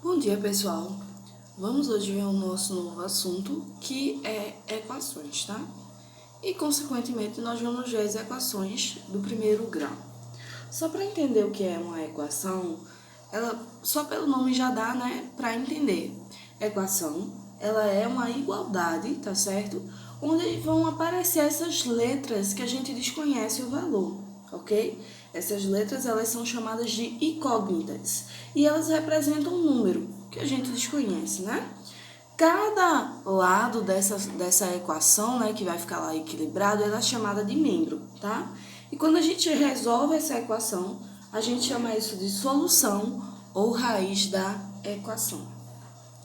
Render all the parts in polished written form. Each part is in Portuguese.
Bom dia, pessoal. Vamos hoje ver o nosso novo assunto, que é equações, tá? E, consequentemente, nós vamos ver as equações do primeiro grau. Só para entender o que é uma equação, ela só pelo nome já dá, né, para entender. Equação, ela é uma igualdade, tá certo? Onde vão aparecer essas letras que a gente desconhece o valor, ok? Essas letras, elas são chamadas de incógnitas e elas representam um número que a gente desconhece, né? Cada lado dessa equação, né, que vai ficar lá equilibrado, ela é chamada de membro, tá? E quando a gente resolve essa equação, a gente chama isso de solução ou raiz da equação.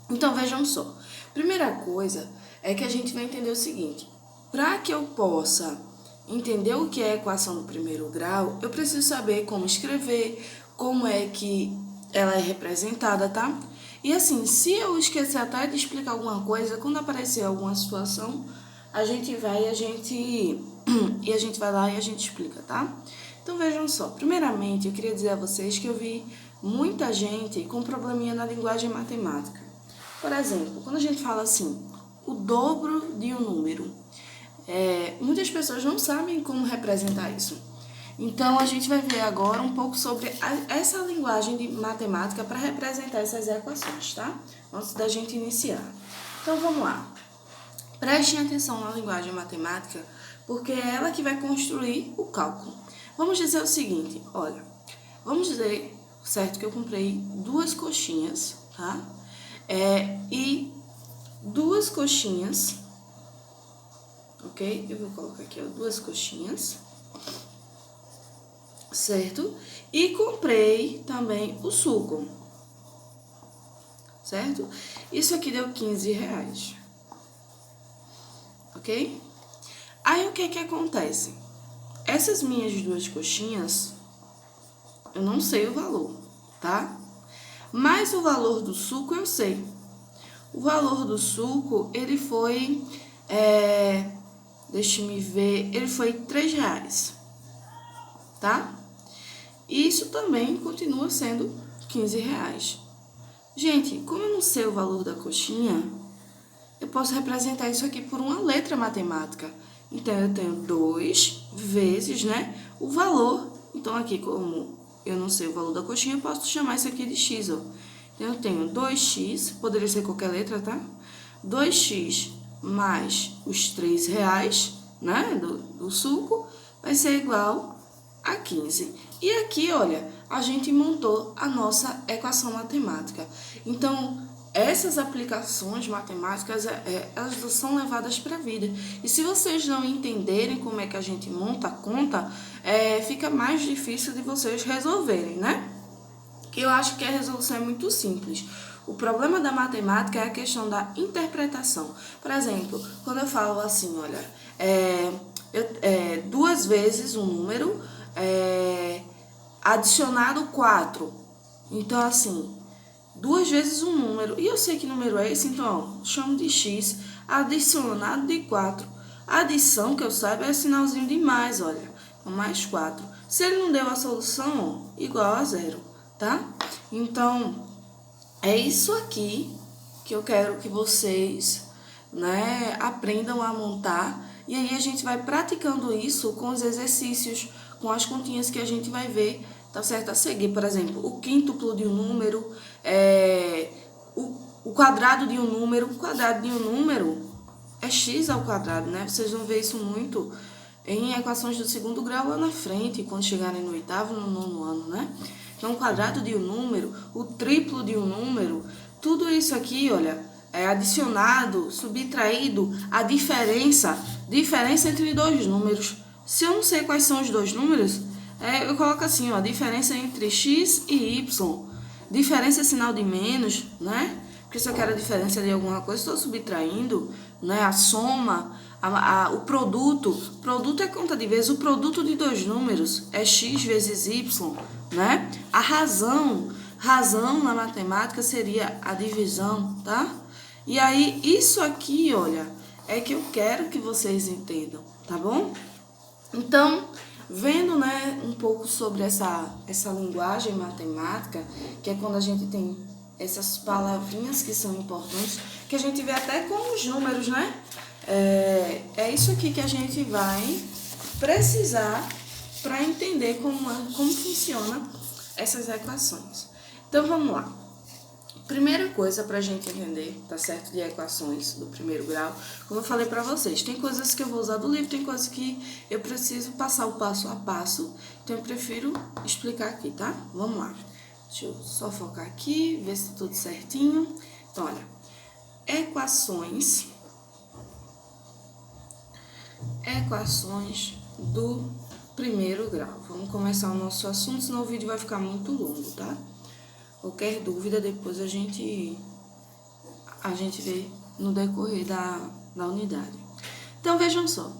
Então, vejam só. Primeira coisa é que a gente vai entender o seguinte. Para que eu possa entender o que é a equação do primeiro grau, eu preciso saber como escrever, como é que ela é representada, tá? E assim, se eu esquecer até de explicar alguma coisa, quando aparecer alguma situação, a gente vai e a gente vai lá e a gente explica, tá? Então vejam só, primeiramente eu queria dizer a vocês que eu vi muita gente com probleminha na linguagem matemática. Por exemplo, quando a gente fala assim, o dobro de um número, muitas pessoas não sabem como representar isso. Então, a gente vai ver agora um pouco sobre essa linguagem de matemática para representar essas equações, tá? Antes da gente iniciar. Então, vamos lá. Prestem atenção na linguagem matemática, porque é ela que vai construir o cálculo. Vamos dizer o seguinte, olha, vamos dizer, certo, que eu comprei duas coxinhas, tá? E duas coxinhas, ok? Eu vou colocar aqui, ó, duas coxinhas, certo? E comprei também o suco, certo? Isso aqui deu 15 reais, ok? Aí o que acontece? Essas minhas duas coxinhas, eu não sei o valor, tá? Mas o valor do suco eu sei. O valor do suco, ele foi, deixa-me ver, ele foi 3 reais, tá? Isso também continua sendo 15 reais. Gente, como eu não sei o valor da coxinha, eu posso representar isso aqui por uma letra matemática. Então, eu tenho 2 vezes, né, o valor. Então, aqui, como eu não sei o valor da coxinha, eu posso chamar isso aqui de x, ó. Então, eu tenho 2x, poderia ser qualquer letra, tá? 2x mais os 3 reais, né, do suco, vai ser igual a 15. E aqui, olha, a gente montou a nossa equação matemática. Então, essas aplicações matemáticas, elas são levadas para a vida. E se vocês não entenderem como é que a gente monta a conta, fica mais difícil de vocês resolverem, né? Eu acho que a resolução é muito simples. O problema da matemática é a questão da interpretação. Por exemplo, quando eu falo assim, olha, duas vezes um número adicionado 4. Então, assim, duas vezes um número, e eu sei que número é esse, então, ó, chamo de x adicionado de 4. A adição, que eu saiba, é sinalzinho de mais, olha, então, mais 4. Se ele não deu a solução, ó, igual a zero, tá? Então, é isso aqui que eu quero que vocês, né, aprendam a montar, e aí a gente vai praticando isso com os exercícios, com as continhas que a gente vai ver, tá certo? A seguir, por exemplo, o quíntuplo de um número, o quadrado de um número. O quadrado de um número é x ao quadrado, né? Vocês vão ver isso muito em equações do segundo grau lá na frente, quando chegarem no oitavo, no nono ano, né? Então, o quadrado de um número, o triplo de um número, tudo isso aqui, olha, é adicionado, subtraído, a diferença entre dois números. Se eu não sei quais são os dois números, eu coloco assim, ó, diferença entre x e y. Diferença é sinal de menos, né? Porque se eu quero a diferença de alguma coisa, estou subtraindo, né? A soma, o produto. Produto é conta de vezes. O produto de dois números é x vezes y, né? A razão na matemática seria a divisão, tá? E aí, isso aqui, olha, é que eu quero que vocês entendam, tá bom? Então, vendo, né, um pouco sobre essa linguagem matemática, que é quando a gente tem essas palavrinhas que são importantes, que a gente vê até com os números, né? É isso aqui que a gente vai precisar para entender como funciona essas equações. Então, vamos lá. Primeira coisa para a gente entender, tá certo, de equações do primeiro grau, como eu falei para vocês, tem coisas que eu vou usar do livro, tem coisas que eu preciso passar o passo a passo, então eu prefiro explicar aqui, tá? Vamos lá. Deixa eu só focar aqui, ver se tá tudo certinho. Então, olha, equações do primeiro grau. Vamos começar o nosso assunto, senão o vídeo vai ficar muito longo, tá? Qualquer dúvida, depois a gente vê no decorrer da unidade. Então, vejam só.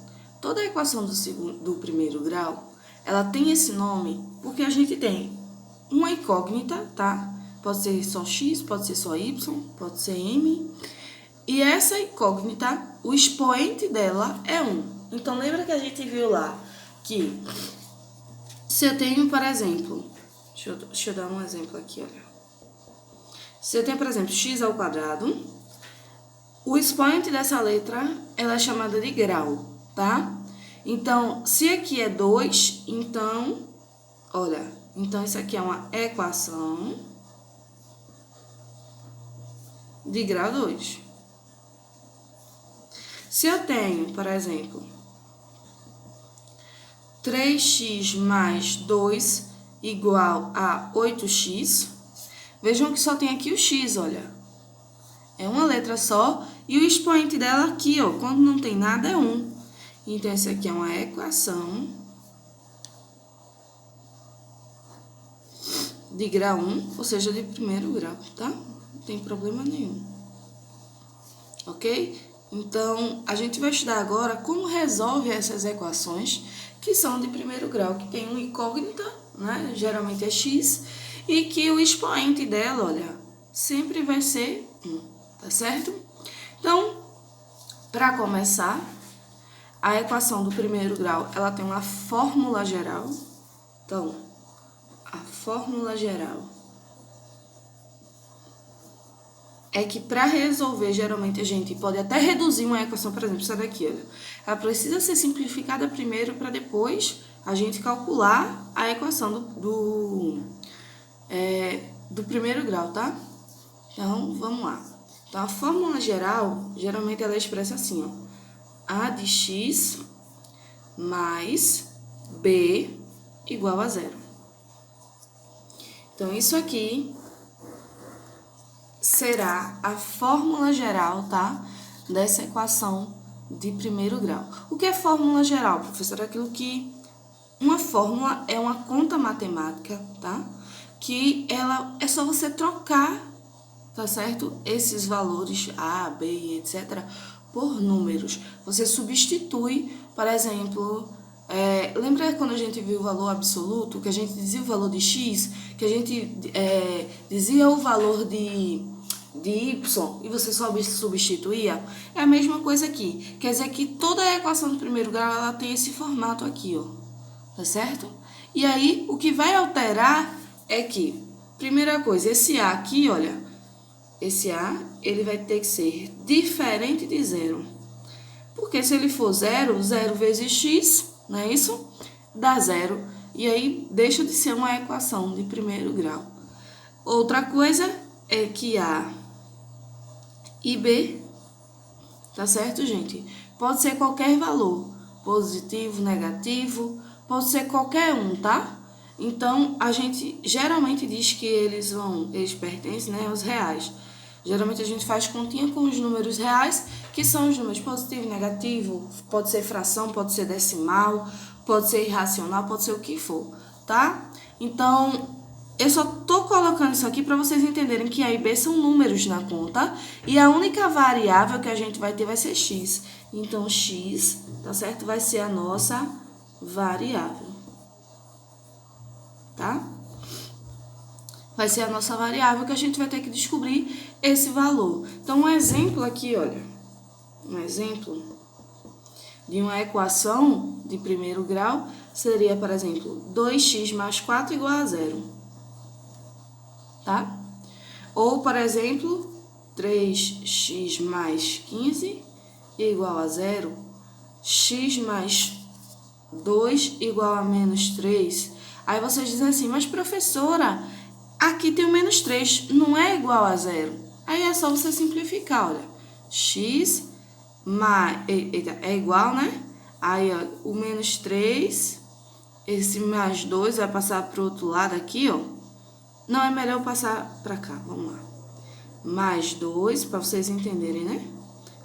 Toda a equação do primeiro grau, ela tem esse nome porque a gente tem uma incógnita, tá? Pode ser só x, pode ser só y, pode ser m. E essa incógnita, o expoente dela é 1. Então, lembra que a gente viu lá que se eu tenho, por exemplo, deixa eu dar um exemplo aqui, olha. Se eu tenho, por exemplo, x ao quadrado, o expoente dessa letra, ela é chamada de grau, tá? Então, se aqui é 2, então, olha, então isso aqui é uma equação de grau 2. Se eu tenho, por exemplo, 3x mais 2 igual a 8x, vejam que só tem aqui o x, olha. É uma letra só e o expoente dela aqui, ó, quando não tem nada é 1. Então, essa aqui é uma equação de grau 1, ou seja, de primeiro grau, tá? Não tem problema nenhum. Ok? Então, a gente vai estudar agora como resolve essas equações que são de primeiro grau, que tem uma incógnita, né? Geralmente é x, e que o expoente dela, olha, sempre vai ser 1, tá certo? Então, para começar, a equação do primeiro grau, ela tem uma fórmula geral. Então, a fórmula geral é que para resolver, geralmente a gente pode até reduzir uma equação, por exemplo, essa daqui, olha. Ela precisa ser simplificada primeiro para depois a gente calcular a equação do primeiro grau, tá? Então, vamos lá. Então, a fórmula geral, geralmente ela é expressa assim, ó. A de x mais b igual a 0. Então, isso aqui será a fórmula geral, tá? Dessa equação de primeiro grau. O que é fórmula geral, professor? É aquilo que... Uma fórmula é uma conta matemática, tá? Que ela é só você trocar, tá certo? Esses valores A, B, etc., por números. Você substitui, por exemplo... lembra quando a gente viu o valor absoluto, que a gente dizia o valor de x, que a gente dizia o valor de y e você só substituía? É a mesma coisa aqui. Quer dizer que toda a equação do primeiro grau ela tem esse formato aqui, ó. Tá certo? E aí, o que vai alterar é que, primeira coisa, esse A aqui, olha, esse A, ele vai ter que ser diferente de 0. Porque se ele for 0, 0 vezes x, não é isso? Dá 0. E aí, deixa de ser uma equação de primeiro grau. Outra coisa é que A e B, tá certo, gente? Pode ser qualquer valor, positivo, negativo, pode ser qualquer um, tá? Então, a gente geralmente diz que eles pertencem, né, aos reais. Geralmente a gente faz continha com os números reais, que são os números positivo e negativo, pode ser fração, pode ser decimal, pode ser irracional, pode ser o que for, tá? Então, eu só tô colocando isso aqui para vocês entenderem que A e B são números na conta e a única variável que a gente vai ter vai ser x. Então, x, tá certo? Vai ser a nossa variável, tá? Vai ser a nossa variável que a gente vai ter que descobrir esse valor. Então, um exemplo aqui, olha. Um exemplo de uma equação de primeiro grau seria, por exemplo, 2x mais 4 igual a 0. Tá? Ou, por exemplo, 3x mais 15 igual a 0. X mais 2 igual a menos 3. Aí vocês dizem assim, mas professora, aqui tem o menos 3, não é igual a 0. Aí é só você simplificar, olha. X mais, é igual, né? Aí, ó, o menos 3, esse mais 2 vai passar para o outro lado aqui, ó. Não, é melhor eu passar para cá, vamos lá. Mais 2, para vocês entenderem, né?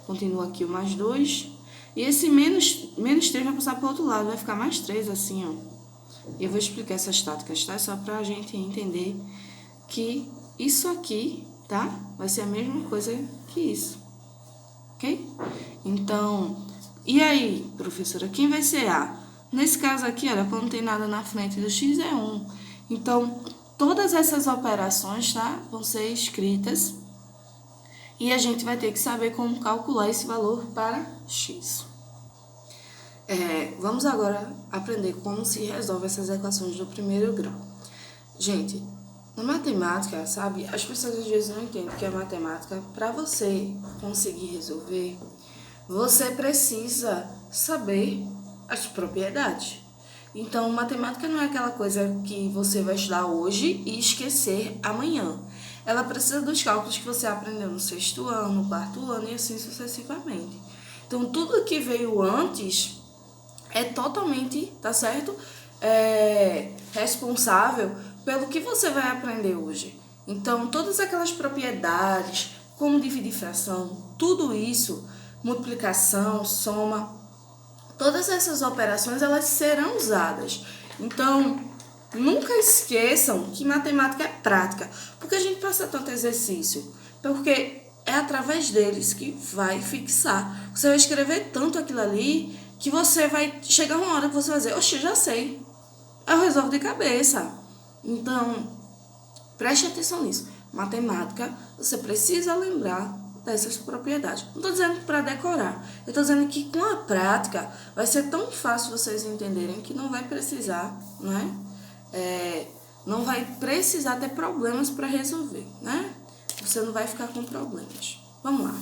Continua aqui o mais 2. E esse menos 3 vai passar para o outro lado, vai ficar mais 3 assim, ó. E eu vou explicar essas táticas, tá? Só para a gente entender que isso aqui, tá? Vai ser a mesma coisa que isso, ok? Então, e aí, professora, quem vai ser A? Nesse caso aqui, olha, quando não tem nada na frente do x é 1. Então, todas essas operações, tá? Vão ser escritas e a gente vai ter que saber como calcular esse valor para x. Vamos agora aprender como se resolve essas equações do primeiro grau. Gente, na matemática, sabe, as pessoas às vezes não entendem que a matemática, para você conseguir resolver, você precisa saber as propriedades. Então, matemática não é aquela coisa que você vai estudar hoje e esquecer amanhã. Ela precisa dos cálculos que você aprendeu no 6º ano, no 4º ano e assim sucessivamente. Então, tudo que veio antes é totalmente, tá certo? Responsável pelo que você vai aprender hoje. Então, todas aquelas propriedades, como dividir fração, tudo isso, multiplicação, soma, todas essas operações, elas serão usadas. Então, nunca esqueçam que matemática é prática. Porque a gente passa tanto exercício? Porque é através deles que vai fixar. Você vai escrever tanto aquilo ali que você vai chegar uma hora que você vai dizer, oxe, já sei. Eu resolvo de cabeça. Então, preste atenção nisso. Matemática, você precisa lembrar dessas propriedades. Não estou dizendo para decorar. Eu estou dizendo que com a prática vai ser tão fácil vocês entenderem que não vai precisar, né? Não vai precisar ter problemas para resolver, né? Você não vai ficar com problemas. Vamos lá.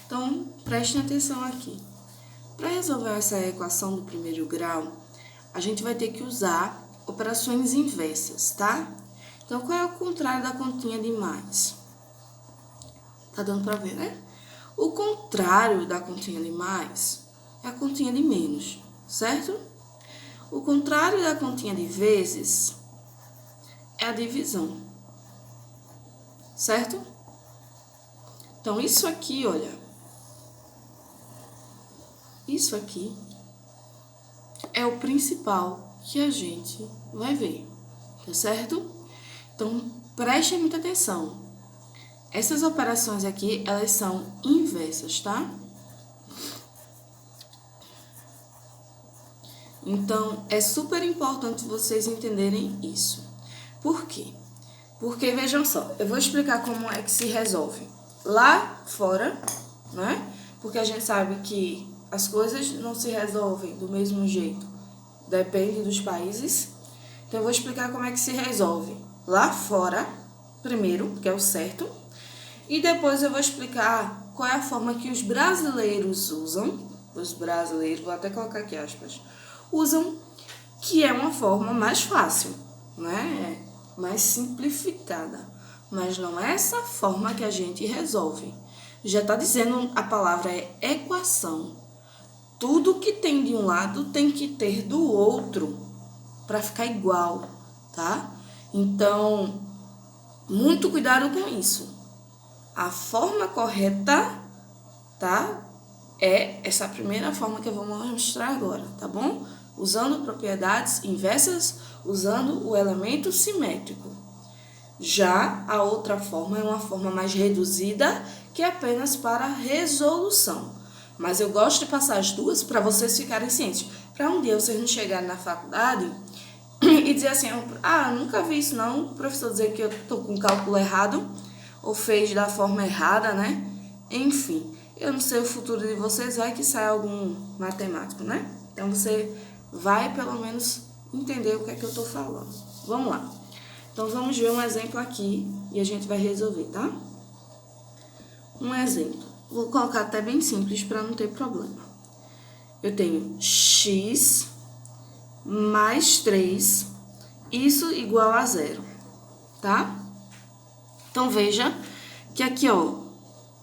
Então, prestem atenção aqui. Para resolver essa equação do primeiro grau, a gente vai ter que usar operações inversas, tá? Então, qual é o contrário da continha de mais? Tá dando para ver, né? O contrário da continha de mais é a continha de menos, certo? O contrário da continha de vezes é a divisão, certo? Então, isso aqui, olha, isso aqui é o principal que a gente vai ver, tá certo? Então, preste muita atenção. Essas operações aqui, elas são inversas, tá? Então, é super importante vocês entenderem isso. Por quê? Porque, vejam só, eu vou explicar como é que se resolve. Lá fora, né? Porque a gente sabe que as coisas não se resolvem do mesmo jeito. Depende dos países. Então, eu vou explicar como é que se resolve lá fora, primeiro, que é o certo. E depois eu vou explicar qual é a forma que os brasileiros usam. Os brasileiros, vou até colocar aqui aspas, usam, que é uma forma mais fácil, né? Mais simplificada. Mas não é essa forma que a gente resolve. Já está dizendo, a palavra é equação. Tudo que tem de um lado tem que ter do outro para ficar igual, tá? Então, muito cuidado com isso. A forma correta, tá? É essa primeira forma que eu vou mostrar agora, tá bom? Usando propriedades inversas, usando o elemento simétrico. Já a outra forma é uma forma mais reduzida, que é apenas para resolução. Mas eu gosto de passar as duas para vocês ficarem cientes. Para um dia vocês não chegarem na faculdade e dizer assim, nunca vi isso não, o professor dizer que eu estou com o cálculo errado, ou fez da forma errada, né? Enfim, eu não sei o futuro de vocês, vai que sai algum matemático, né? Então, você vai pelo menos entender o que é que eu estou falando. Vamos lá. Então, vamos ver um exemplo aqui e a gente vai resolver, tá? Um exemplo. Vou colocar até bem simples para não ter problema. Eu tenho x mais 3, isso igual a 0, tá? Então, veja que aqui, ó,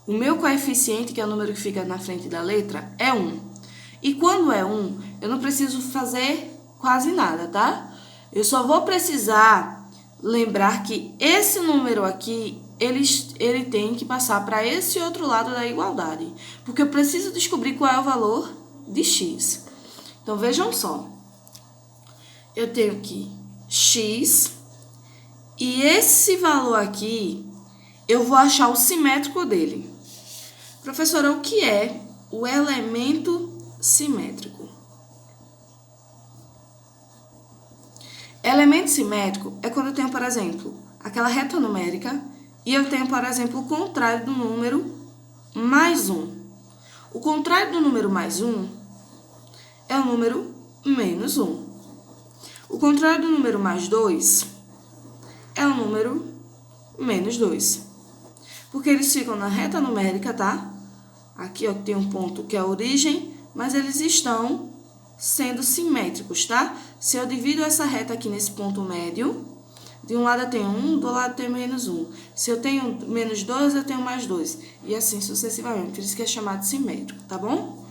o meu coeficiente, que é o número que fica na frente da letra, é 1. E quando é 1, eu não preciso fazer quase nada, tá? Eu só vou precisar lembrar que esse número aqui, ele tem que passar para esse outro lado da igualdade. Porque eu preciso descobrir qual é o valor de x. Então, vejam só. Eu tenho aqui x, e esse valor aqui, eu vou achar o simétrico dele. Professora, o que é o elemento simétrico? Elemento simétrico é quando eu tenho, por exemplo, aquela reta numérica e eu tenho, por exemplo, o contrário do número mais 1. O contrário do número mais 1 é o número menos 1. O contrário do número mais 2 é o número menos 2. Porque eles ficam na reta numérica, tá? Aqui, ó, tem um ponto que é a origem, mas eles estão sendo simétricos, tá? Se eu divido essa reta aqui nesse ponto médio, de um lado eu tenho 1, do lado eu tenho menos 1. Se eu tenho menos 2, eu tenho mais 2. E assim sucessivamente. Por isso que é chamado simétrico, tá bom?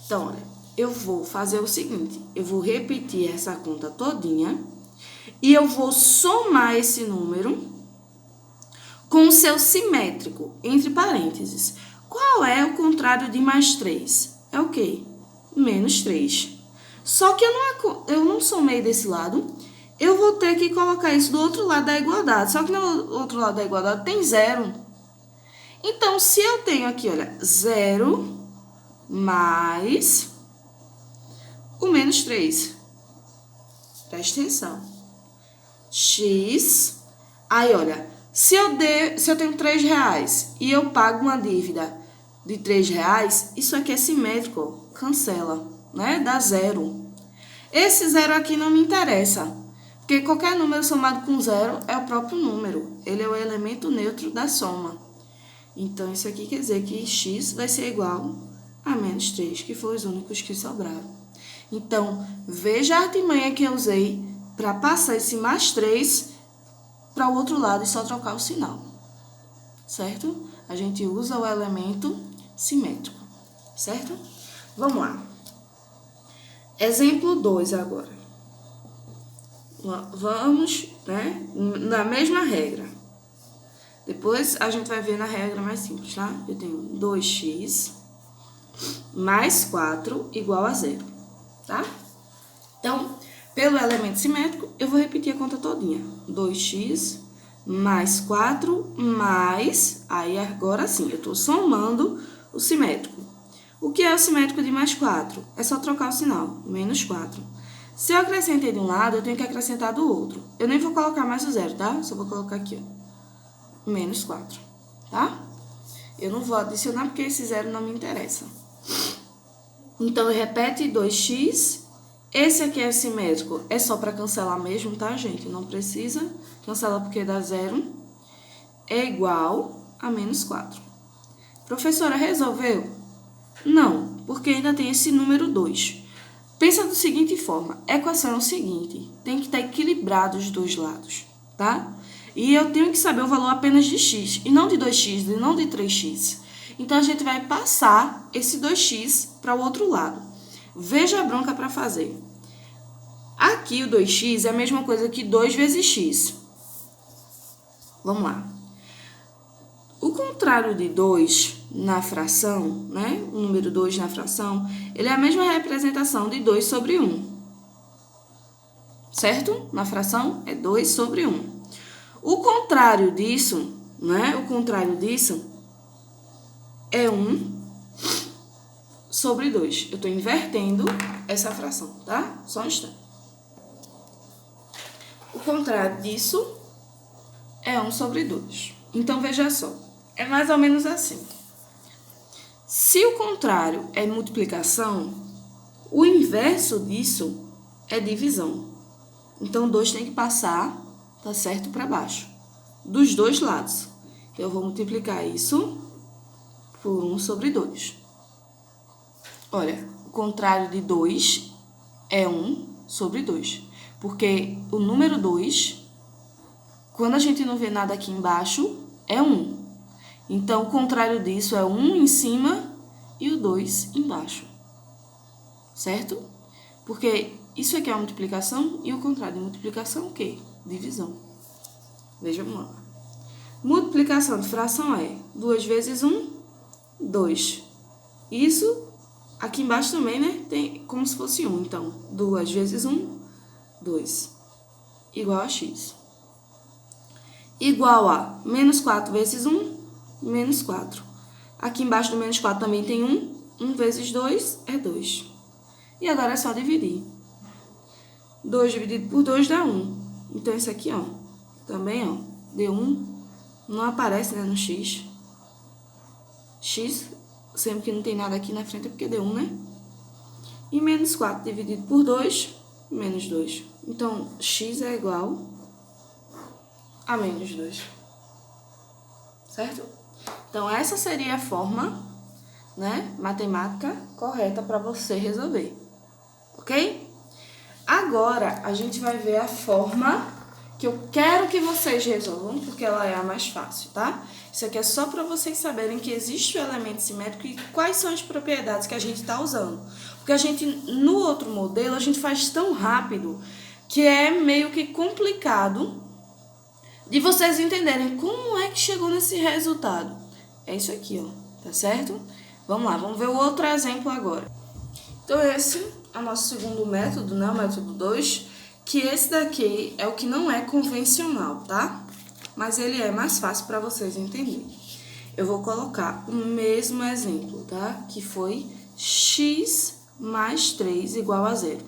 Então, olha, eu vou fazer o seguinte. Eu vou repetir essa conta todinha e eu vou somar esse número com o seu simétrico, entre parênteses. Qual é o contrário de mais 3? É o quê? Menos 3. Só que eu não somei desse lado, eu vou ter que colocar isso do outro lado da igualdade. Só que no outro lado da igualdade tem 0. Então, se eu tenho aqui, olha, 0 mais o menos 3. Presta atenção. X. Aí, olha, se eu tenho 3 reais e eu pago uma dívida de 3 reais, isso aqui é simétrico, cancela, né? Dá 0. Esse 0 aqui não me interessa, porque qualquer número somado com 0 é o próprio número. Ele é o elemento neutro da soma. Então, isso aqui quer dizer que x vai ser igual a menos 3, que foram os únicos que sobraram. Então, veja a artimanha que eu usei para passar esse mais 3 para o outro lado e só trocar o sinal, certo? A gente usa o elemento simétrico, certo? Vamos lá. Exemplo 2 agora. Vamos, né, na mesma regra. Depois a gente vai ver na regra mais simples, tá? Eu tenho 2x mais 4 igual a 0, tá? Então, pelo elemento simétrico, eu vou repetir a conta todinha. 2x mais 4 mais... Aí, agora sim, eu estou somando o simétrico. O que é o simétrico de mais 4? É só trocar o sinal, menos 4. Se eu acrescentei de um lado, eu tenho que acrescentar do outro. Eu nem vou colocar mais o 0, tá? Só vou colocar aqui, ó, menos 4, tá? Eu não vou adicionar porque esse 0 não me interessa. Então, repete 2x. Esse aqui é simétrico, é só para cancelar mesmo, tá, gente? Não precisa cancelar porque dá 0. É igual a menos 4. Professora, resolveu? Não, porque ainda tem esse número 2. Pensa da seguinte forma, a equação é o seguinte, tem que estar equilibrado os dois lados, tá? E eu tenho que saber o valor apenas de x, e não de 2x, e não de 3x. Então, a gente vai passar esse 2x para o outro lado. Veja a bronca para fazer. Aqui, o 2x é a mesma coisa que 2 vezes x. Vamos lá. O contrário de 2 na fração, né? O número 2 na fração, ele é a mesma representação de 2 sobre 1. Certo? Na fração é 2 sobre 1. O contrário disso, né? O contrário disso é 1 sobre 2. Eu estou invertendo essa fração, tá? Só um instante. O contrário disso é 1 sobre 2. Então, veja só. É mais ou menos assim. Se o contrário é multiplicação, o inverso disso é divisão. Então, 2 tem que passar tá certo? Para baixo, dos dois lados. Eu vou multiplicar isso por 1 sobre 2. Olha, o contrário de 2 é 1 sobre 2. Porque o número 2, quando a gente não vê nada aqui embaixo, é 1. Então, o contrário disso é 1 em cima e o 2 embaixo. Certo? Porque isso aqui é uma multiplicação e o contrário de multiplicação é o quê? Divisão. Vejam lá. Multiplicação de fração é 2 vezes 1, 2. Isso, aqui embaixo também, né? Tem como se fosse 1. Então, 2 vezes 1, 2. Igual a x. Igual a menos 4 vezes 1, menos 4. Aqui embaixo do menos 4 também tem 1. 1 vezes 2 é 2. E agora é só dividir. 2 dividido por 2 dá 1. Então, isso aqui, ó, também, ó, deu 1. Não aparece, né, no x. X, sempre que não tem nada aqui na frente, é porque deu 1, né? E menos 4 dividido por 2, menos 2. Então, x é igual a menos 2. Certo? Então, essa seria a forma, né, matemática correta para você resolver. Ok? Agora, a gente vai ver a forma que eu quero que vocês resolvam, porque ela é a mais fácil, tá? Isso aqui é só para vocês saberem que existe o elemento simétrico e quais são as propriedades que a gente está usando. Porque a gente, no outro modelo, a gente faz tão rápido que é meio que complicado de vocês entenderem como é que chegou nesse resultado. É isso aqui, ó, tá certo? Vamos lá, vamos ver o outro exemplo agora. Então, esse é o nosso segundo método, né? O método 2, que esse daqui é o que não é convencional, tá? Mas ele é mais fácil para vocês entenderem. Eu vou colocar o mesmo exemplo, tá? Que foi x mais 3 igual a 0.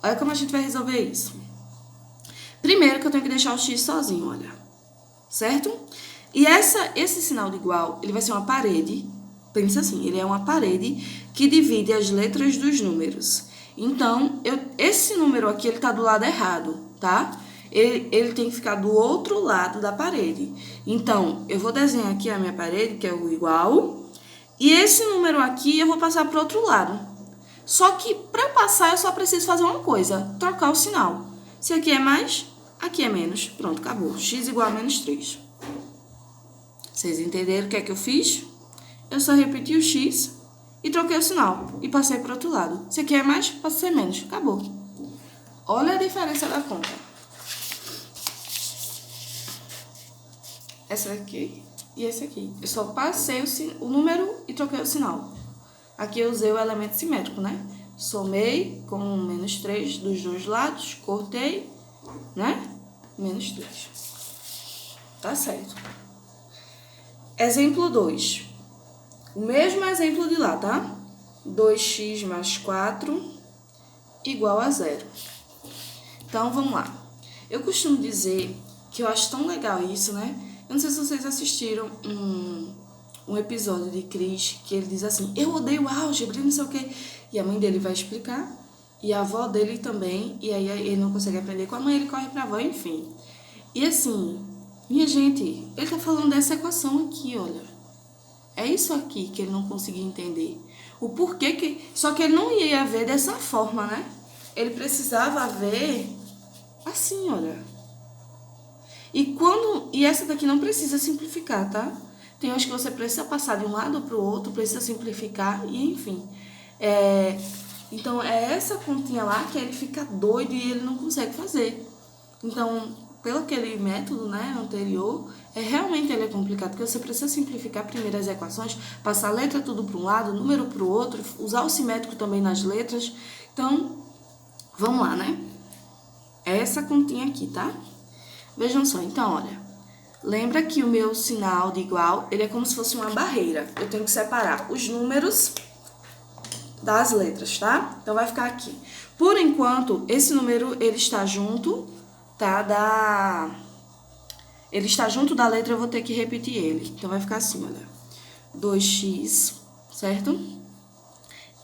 Olha como a gente vai resolver isso. Primeiro que eu tenho que deixar o x sozinho, olha. Certo? E esse sinal de igual, ele vai ser uma parede. Pensa assim, ele é uma parede que divide as letras dos números. Então, esse número aqui, ele tá do lado errado, tá? Ele tem que ficar do outro lado da parede. Então, eu vou desenhar aqui a minha parede, que é o igual. E esse número aqui, eu vou passar para o outro lado. Só que, para passar, eu só preciso fazer uma coisa, trocar o sinal. Se aqui é mais, aqui é menos. Pronto, acabou. X igual a menos 3. Vocês entenderam o que é que eu fiz? Eu só repeti o x e troquei o sinal e passei para o outro lado. Se aqui é mais, passei menos. Acabou. Olha a diferença da conta. Essa aqui e esse aqui. Eu só passei o número e troquei o sinal. Aqui eu usei o elemento simétrico, né? Somei com menos 3 dos dois lados, cortei, né? Menos 3. Tá certo. Exemplo 2. O mesmo exemplo de lá, tá? 2x mais 4 igual a 0. Então, vamos lá. Eu costumo dizer que eu acho tão legal isso, né? Eu não sei se vocês assistiram um episódio de Chris, que ele diz assim, eu odeio álgebra, não sei o quê. E a mãe dele vai explicar, e a avó dele também, e aí ele não consegue aprender com a mãe, ele corre pra avó, enfim. E assim, minha gente, ele tá falando dessa equação aqui, olha. É isso aqui que ele não conseguia entender. O porquê que... Só que ele não ia ver dessa forma, né? Ele precisava ver assim, olha. E essa daqui não precisa simplificar, tá? Tem horas que você precisa passar de um lado para o outro, precisa simplificar, e enfim. Então, é essa continha lá que ele fica doido e ele não consegue fazer. Então, pelo aquele método, né, anterior, realmente ele é complicado, porque você precisa simplificar primeiro as equações, passar a letra tudo para um lado, número para o outro, usar o simétrico também nas letras. Então, vamos lá, né? É essa continha aqui, tá? Vejam só, então, olha. Lembra que o meu sinal de igual, ele é como se fosse uma barreira. Eu tenho que separar os números das letras, tá? Então, vai ficar aqui. Por enquanto, esse número, ele está junto, tá? Ele está junto da letra, eu vou ter que repetir ele. Então, vai ficar assim, olha. 2x, certo?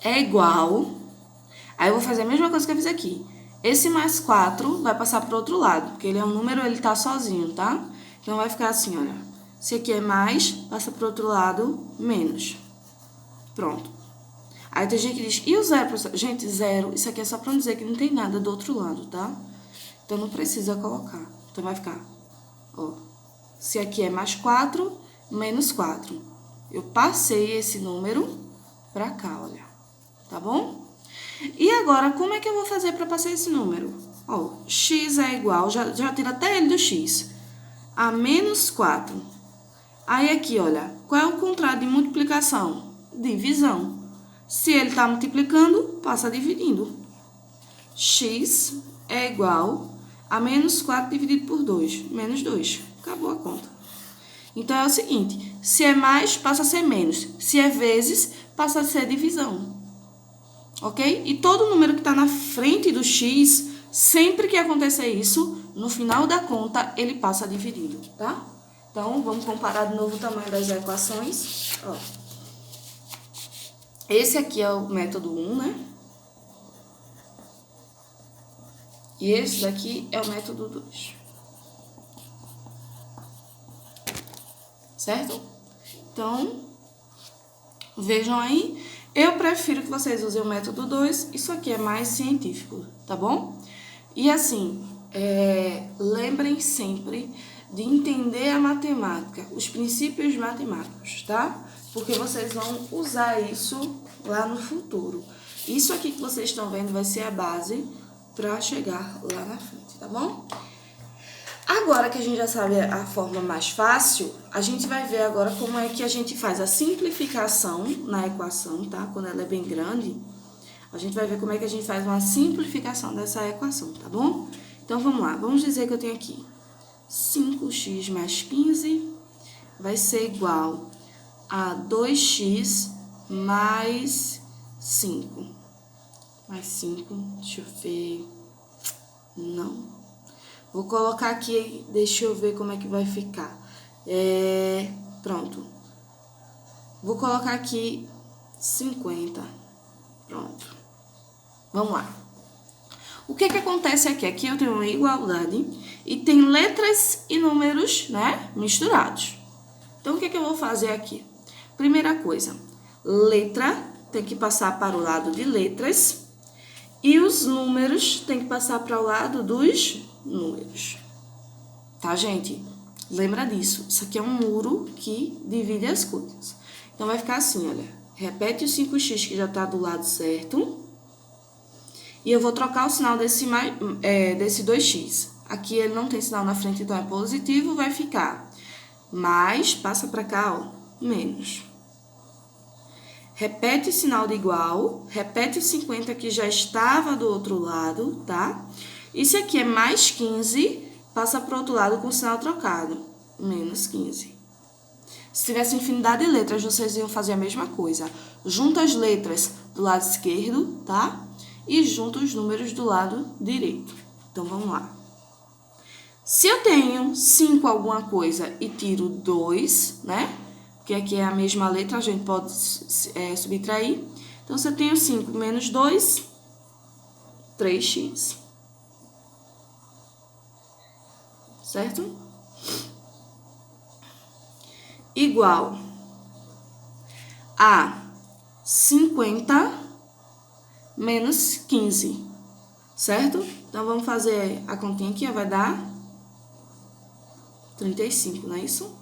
É igual. Aí, eu vou fazer a mesma coisa que eu fiz aqui. Esse mais 4 vai passar para o outro lado, porque ele é um número, ele tá sozinho, tá? Então, vai ficar assim, olha. Se aqui é mais, passa para o outro lado, menos. Pronto. Aí tem gente que diz, e o zero, professor? Gente, zero, isso aqui é só para não dizer que não tem nada do outro lado, tá? Então, não precisa colocar. Então, vai ficar, ó. Se aqui é mais 4, menos 4. Eu passei esse número para cá, olha. Tá bom? E agora, como é que eu vou fazer para passar esse número? Ó, x é igual, já tira até ele do x, a menos 4. Aí aqui, olha, qual é o contrário de multiplicação? Divisão. Se ele está multiplicando, passa dividindo. X é igual a menos 4 dividido por 2, menos 2. Acabou a conta. Então, é o seguinte, se é mais, passa a ser menos. Se é vezes, passa a ser divisão. Ok? E todo número que está na frente do x, sempre que acontecer isso, no final da conta, ele passa dividido, tá? Então, vamos comparar de novo o tamanho das equações. Ó. Esse aqui é o método 1, né? E esse daqui é o método 2. Certo? Então, vejam aí. Eu prefiro que vocês usem o método 2. Isso aqui é mais científico, tá bom? E assim, lembrem sempre de entender a matemática, os princípios matemáticos, tá? Porque vocês vão usar isso lá no futuro. Isso aqui que vocês estão vendo vai ser a base para chegar lá na frente, tá bom? Agora que a gente já sabe a forma mais fácil, a gente vai ver agora como é que a gente faz a simplificação na equação, tá? Quando ela é bem grande, a gente vai ver como é que a gente faz uma simplificação dessa equação, tá bom? Então, vamos lá. Vamos dizer que eu tenho aqui 5x mais 15 vai ser igual a 2x mais 5. Mais 5, deixa eu ver. Não. Vou colocar aqui, deixa eu ver como é que vai ficar. Pronto. Vou colocar aqui 50. Pronto. Vamos lá. O que que acontece aqui? Aqui eu tenho uma igualdade e tem letras e números, né, misturados. Então, o que que eu vou fazer aqui? Primeira coisa, letra tem que passar para o lado de letras e os números tem que passar para o lado dos números. Tá, gente? Lembra disso. Isso aqui é um muro que divide as coisas. Então, vai ficar assim, olha. Repete o 5x que já tá do lado certo. E eu vou trocar o sinal desse 2x. Aqui ele não tem sinal na frente, então é positivo, vai ficar mais, passa para cá, ó, menos. Repete o sinal de igual, repete o 50 que já estava do outro lado, tá? E se aqui é mais 15, passa para o outro lado com o sinal trocado, menos 15. Se tivesse infinidade de letras, vocês iam fazer a mesma coisa. Junta as letras do lado esquerdo, tá? E junta os números do lado direito. Então, vamos lá. Se eu tenho 5 alguma coisa e tiro 2, né? Porque aqui é a mesma letra, a gente pode subtrair. Então, se eu tenho 5 menos 2, 3x. Certo? Igual a 50 menos 15, certo? Então, vamos fazer a continha aqui, ó, vai dar 35, não é isso?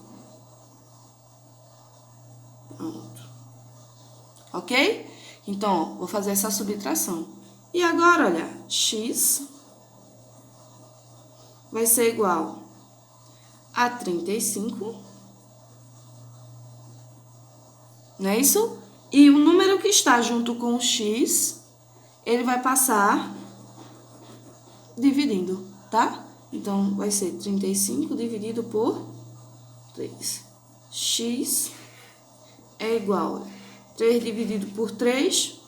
Pronto. Ok? Então, ó, vou fazer essa subtração. E agora, olha, x vai ser igual a 35, não é isso? E o número que está junto com o x, ele vai passar dividindo, tá? Então, vai ser 35 dividido por 3. X é igual a 3 dividido por 3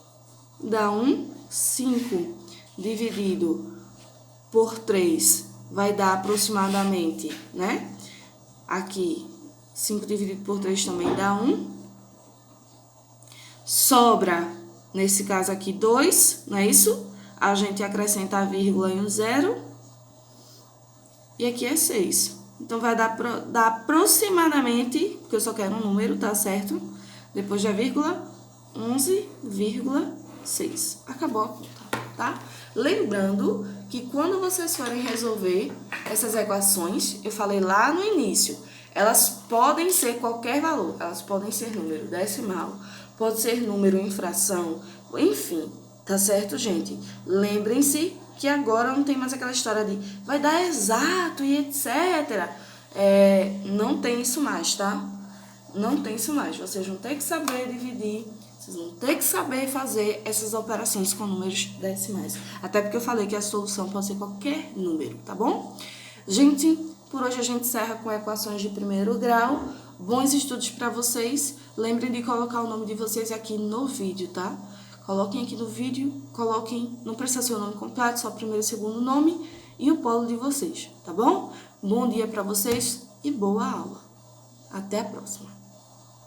dá 1. 5 dividido por 3 vai dar aproximadamente, né? Aqui, 5 dividido por 3 também dá 1. Sobra, nesse caso aqui, 2, não é isso? a gente acrescenta a vírgula em um 0. E aqui é 6. Então, vai dar aproximadamente, porque eu só quero um número, tá certo? Depois da vírgula, 11,6. Acabou a conta, tá? Lembrando que quando vocês forem resolver essas equações, eu falei lá no início, elas podem ser qualquer valor. Elas podem ser número decimal, pode ser número em fração, enfim, tá certo, gente? Lembrem-se que agora não tem mais aquela história de vai dar exato e etc. Não tem isso mais, tá? Não tem isso mais. Vocês vão ter que saber dividir, vocês vão ter que saber fazer essas operações com números decimais. Até porque eu falei que a solução pode ser qualquer número, tá bom? Gente, por hoje a gente encerra com equações de primeiro grau. Bons estudos para vocês. Lembrem de colocar o nome de vocês aqui no vídeo, tá? Coloquem aqui no vídeo, não precisa ser o nome completo, só primeiro e segundo nome e o polo de vocês, tá bom? Bom dia para vocês e boa aula. Até a próxima.